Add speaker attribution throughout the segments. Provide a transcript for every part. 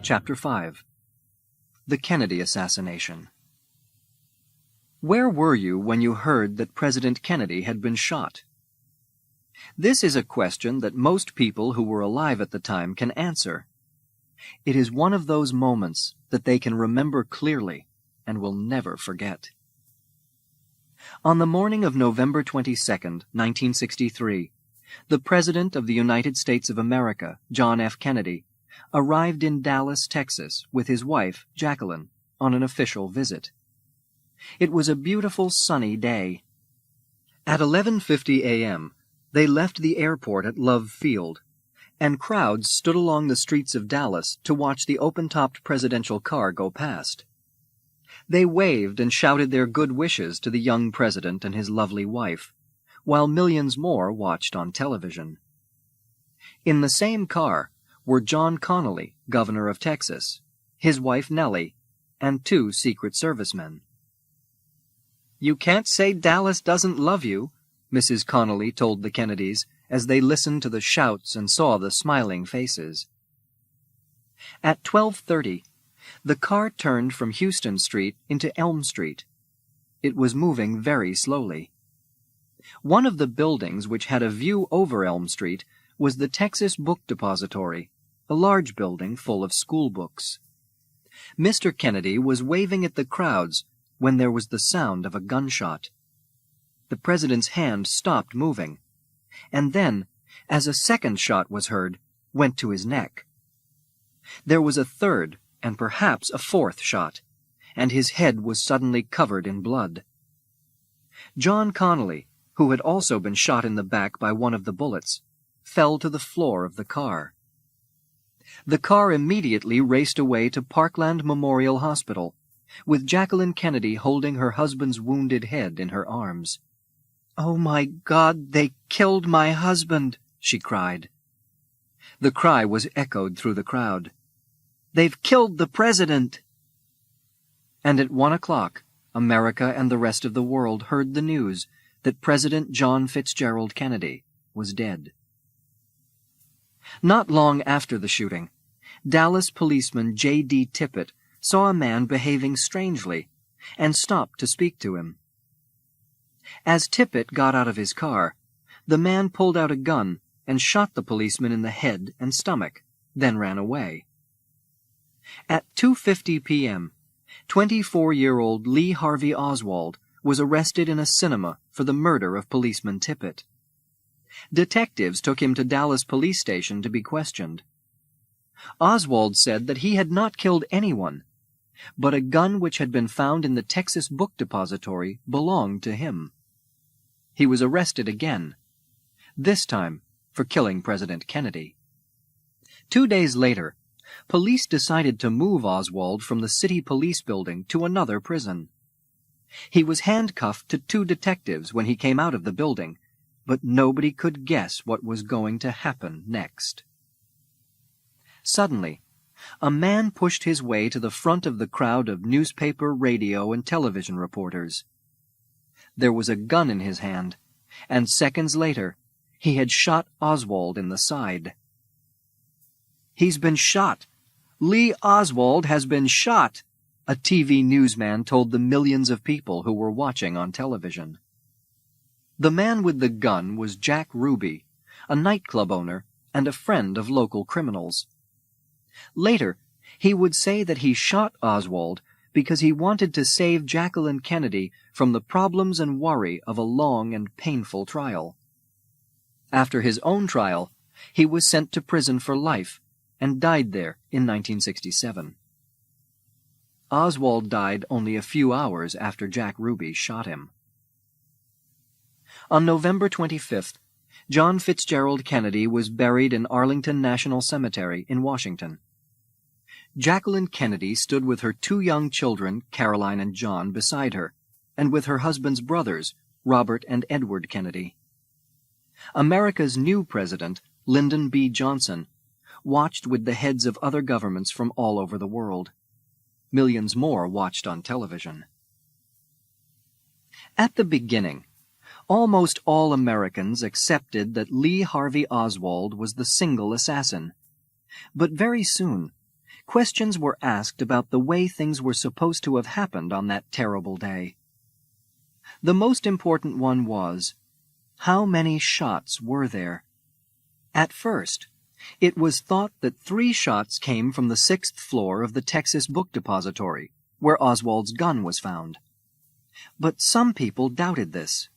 Speaker 1: Chapter 5. The Kennedy Assassination. Where were you when you heard that President Kennedy had been shot? This is a question that most people who were alive at the time can answer. It is one of those moments that they can remember clearly and will never forget. On the morning of November 22, 1963, the President of the United States of America, John F. Kennedy, arrived in Dallas, Texas, with his wife, Jacqueline, on an official visit. It was a beautiful sunny day. At 11:50 a.m., they left the airport at Love Field, and crowds stood along the streets of Dallas to watch the open-topped presidential car go past. They waved and shouted their good wishes to the young president and his lovely wife, while millions more watched on television. In the same car were John Connally, governor of Texas, his wife Nellie, and 2 Secret Servicemen. "You can't say Dallas doesn't love you," Mrs. Connally told the Kennedys as they listened to the shouts and saw the smiling faces. At 12:30, the car turned from Houston Street into Elm Street. It was moving very slowly. One of the buildings which had a view over Elm Street was the Texas Book Depository, a large building full of school books. Mr. Kennedy was waving at the crowds when there was the sound of a gunshot. The president's hand stopped moving, and then, as a second shot was heard, went to his neck. There was a third, and perhaps a fourth shot, and his head was suddenly covered in blood. John Connally, who had also been shot in the back by one of the bullets, fell to the floor of the car. The car immediately raced away to Parkland Memorial Hospital, with Jacqueline Kennedy holding her husband's wounded head in her arms. "Oh, my God, they killed my husband," she cried. The cry was echoed through the crowd. "They've killed the president!" And at 1 o'clock, America and the rest of the world heard the news that President John Fitzgerald Kennedy was dead. Not long after the shooting, Dallas policeman J.D. Tippit saw a man behaving strangely and stopped to speak to him. As Tippit got out of his car, the man pulled out a gun and shot the policeman in the head and stomach, then ran away. At 2:50 p.m., 24-year-old Lee Harvey Oswald was arrested in a cinema for the murder of policeman Tippit. Detectives took him to Dallas Police Station to be questioned. Oswald said that he had not killed anyone, but a gun which had been found in the Texas Book Depository belonged to him. He was arrested again, this time for killing President Kennedy. 2 days later, police decided to move Oswald from the city police building to another prison. He was handcuffed to 2 detectives when he came out of the building, but nobody could guess what was going to happen next. Suddenly, a man pushed his way to the front of the crowd of newspaper, radio, and television reporters. There was a gun in his hand, and seconds later, he had shot Oswald in the side. "He's been shot! Lee Oswald has been shot!" a TV newsman told the millions of people who were watching on television. The man with the gun was Jack Ruby, a nightclub owner and a friend of local criminals. Later, he would say that he shot Oswald because he wanted to save Jacqueline Kennedy from the problems and worry of a long and painful trial. After his own trial, he was sent to prison for life and died there in 1967. Oswald died only a few hours after Jack Ruby shot him. On November 25th, John Fitzgerald Kennedy was buried in Arlington National Cemetery in Washington. Jacqueline Kennedy stood with her 2 young children, Caroline and John, beside her, and with her husband's brothers, Robert and Edward Kennedy. America's new president, Lyndon B. Johnson, watched with the heads of other governments from all over the world. Millions more watched on television. At the beginning, almost all Americans accepted that Lee Harvey Oswald was the single assassin. But very soon, Questions were asked about the way things were supposed to have happened on that terrible day. The most important one was, how many shots were there? At first, it was thought that 3 shots came from the 6th floor of the Texas Book Depository, where Oswald's gun was found. But some people doubted this.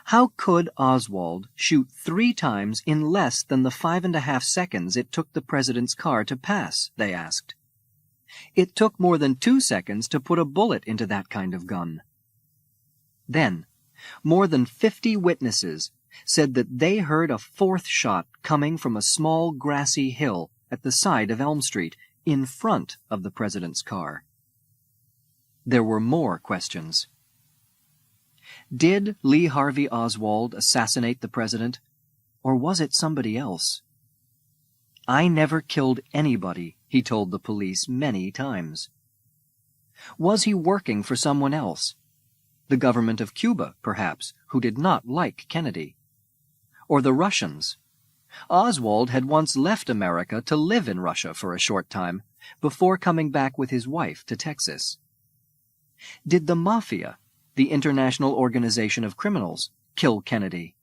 Speaker 1: How could Oswald shoot 3 times in less than the 5.5 seconds it took the president's car to pass, they asked. It took more than 2 seconds to put a bullet into that kind of gun. Then, more than 50 witnesses said that they heard a 4th shot coming from a small grassy hill at the side of Elm Street, in front of the president's car. There were more questions. Did Lee Harvey Oswald assassinate the president, or was it somebody else? "I never killed anybody," he told the police many times. Was he working for someone else? The government of Cuba, perhaps, who did not like Kennedy. Or the Russians. Oswald had once left America to live in Russia for a short time, before coming back with his wife to Texas. Did the Mafia, the international organization of criminals, kill Kennedy?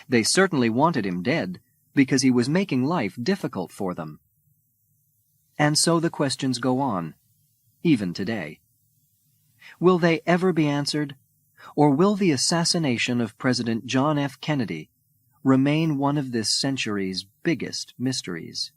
Speaker 1: They certainly wanted him dead, because he was making life difficult for them. And so the questions go on, even today. Will they ever be answered, or will the assassination of President John F. Kennedy remain one of this century's biggest mysteries?